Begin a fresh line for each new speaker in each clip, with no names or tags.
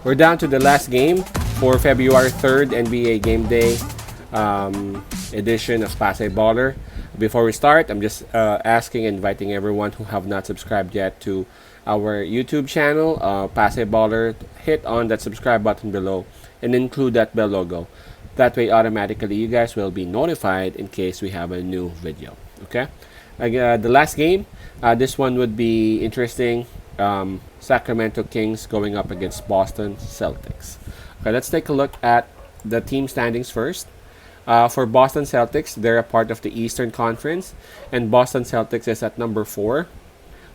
We're down to the last game for February 3rd NBA Game Day edition of Pase Baller. Before we start, I'm just asking and inviting everyone who have not subscribed yet to our YouTube channel, Pase Baller. Hit on that subscribe button below and include that bell logo. That way, automatically, you guys will be notified in case we have a new video. Okay? The last game, this one would be interesting. Sacramento Kings going up against Boston Celtics. Okay, let's take a look at the team standings first. For Boston Celtics, they're a part of the Eastern Conference, and Boston Celtics is at number 4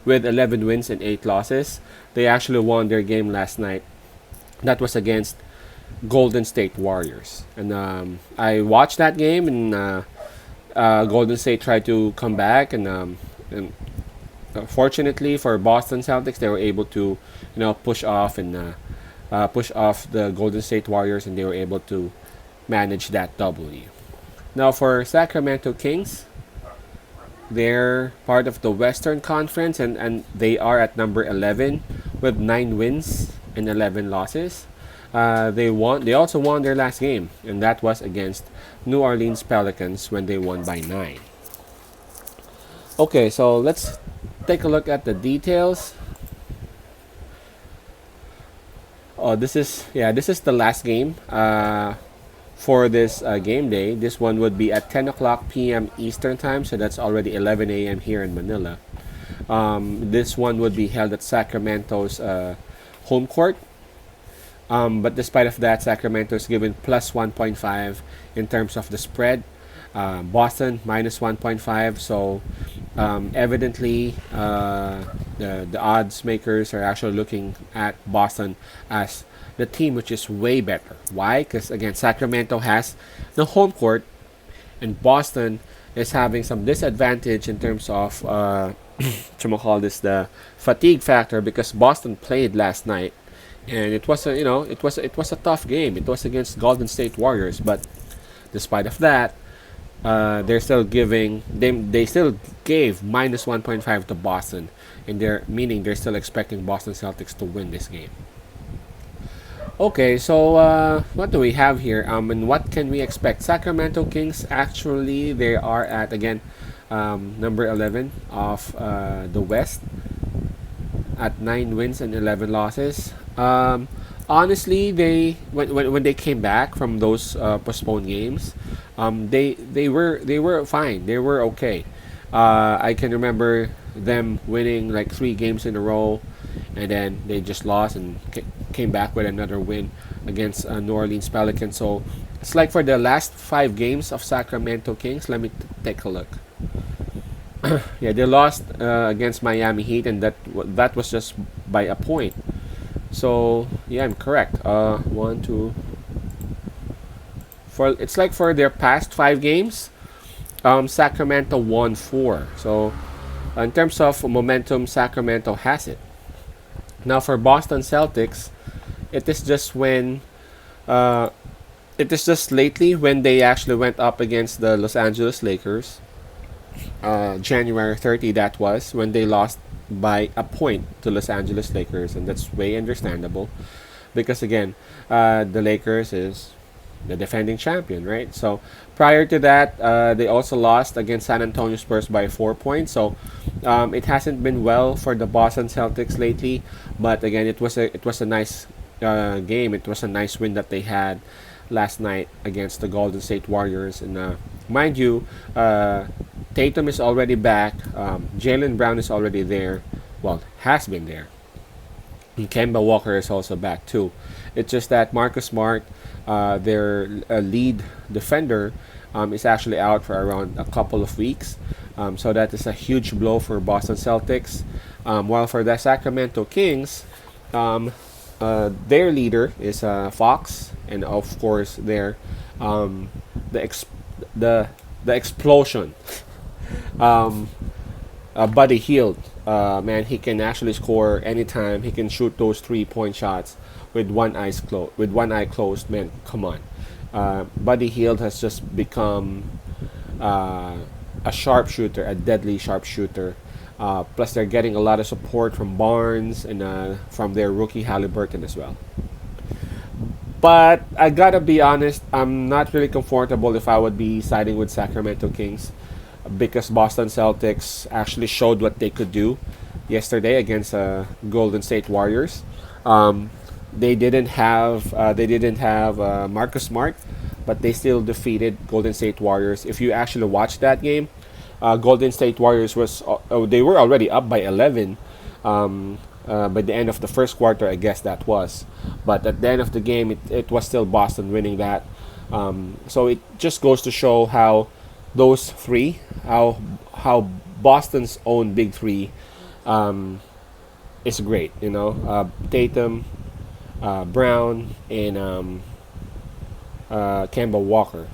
with 11 wins and 8 losses. They actually won their game last night. That was against Golden State Warriors. And I watched that game, and Golden State tried to come back, and fortunately for Boston Celtics, they were able to, push off the Golden State Warriors, and they were able to manage that W. Now for Sacramento Kings, they're part of the Western Conference, and they are at number 11 with 9 wins and 11 losses. They also won their last game, and that was against New Orleans Pelicans when they won by 9. Okay, so let's take a look at the details. Oh, this is the last game for this game day. This one would be at 10 o'clock p.m. Eastern time, so that's already 11 a.m. here in Manila. This one would be held at Sacramento's home court. But despite of that, Sacramento is given plus 1.5 in terms of the spread. Boston minus 1.5. So evidently, the odds makers are actually looking at Boston as the team which is way better. Why? Because again, Sacramento has the home court, and Boston is having some disadvantage in terms of the fatigue factor, because Boston played last night. And it was a tough game. It was against Golden State Warriors, but despite of that, they still gave minus 1.5 to Boston, and they're still expecting Boston Celtics to win this game. Okay, so what do we have here? And what can we expect? Sacramento Kings, actually, they are at again number 11 of the West at 9 wins and 11 losses. Honestly, when they came back from those postponed games, they were fine. They were okay. I can remember them winning like 3 games in a row, and then they just lost and came back with another win against New Orleans Pelicans. So it's like for the last 5 games of Sacramento Kings. Let me take a look. Yeah, they lost against Miami Heat, and that was just by a point. So yeah, I'm correct. 1, 2. It's like for their past 5 games, Sacramento won 4. So in terms of momentum, Sacramento has it. Now for Boston Celtics, it is just lately when they actually went up against the Los Angeles Lakers. January 30, that was when they lost by a point to Los Angeles Lakers, and that's way understandable because again, the Lakers is the defending champion, right? So prior to that, they also lost against San Antonio Spurs by 4 points. So it hasn't been well for the Boston Celtics lately, but again, it was a nice game. It was a nice win that they had last night against the Golden State Warriors, and mind you, Tatum is already back. Jaylen Brown is already there. Well, has been there. And Kemba Walker is also back too. It's just that Marcus Smart, their lead defender, is actually out for around a couple of weeks. So that is a huge blow for Boston Celtics. While for the Sacramento Kings, their leader is Fox, and of course the explosion. Buddy Hield, man, he can actually score anytime. He can shoot those 3-point shots with one eye closed. Man, come on. Buddy Hield has just become a sharpshooter, a deadly sharpshooter. Plus, they're getting a lot of support from Barnes and from their rookie Halliburton as well. But I gotta be honest, I'm not really comfortable if I would be siding with Sacramento Kings because Boston Celtics actually showed what they could do yesterday against Golden State Warriors. Um, they didn't have Marcus Smart, but they still defeated Golden State Warriors. If you actually watch that game, Golden State Warriors they were already up by 11 by the end of the first quarter, I guess that was. But at the end of the game, it was still Boston winning that. So it just goes to show how those three, how Boston's own big three, um, is great. Tatum, Brown, and Kemba Walker.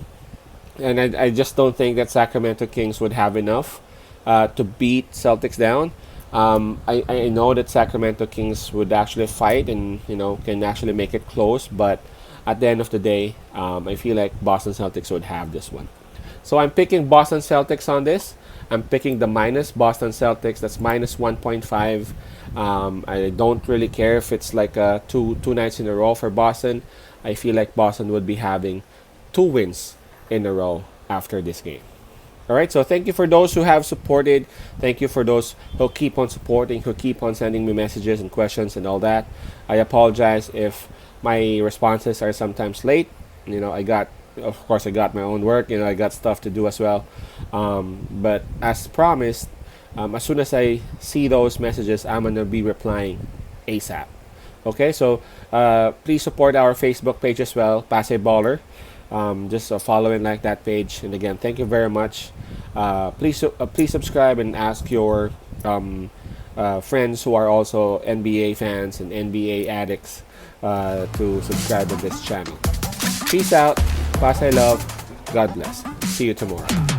And I just don't think that Sacramento Kings would have enough to beat Celtics down. I know that Sacramento Kings would actually fight and can actually make it close, but at the end of the day, I feel like Boston Celtics would have this one. So I'm picking Boston Celtics on this. I'm picking the minus Boston Celtics. That's minus 1.5. I don't really care if it's like two nights in a row for Boston. I feel like Boston would be having 2 wins in a row after this game. All right, so thank you for those who have supported. Thank you for those who keep on supporting, who keep on sending me messages and questions and all that. I apologize if my responses are sometimes late. Of course, I got my own work. I got stuff to do as well. But as promised, as soon as I see those messages, I'm gonna be replying ASAP. Okay, so please support our Facebook page as well, Passe Baller. Just follow and like that page. And again, thank you very much. Please subscribe and ask your friends who are also NBA fans and NBA addicts to subscribe to this channel. Peace out. Pass I love. God bless. See you tomorrow.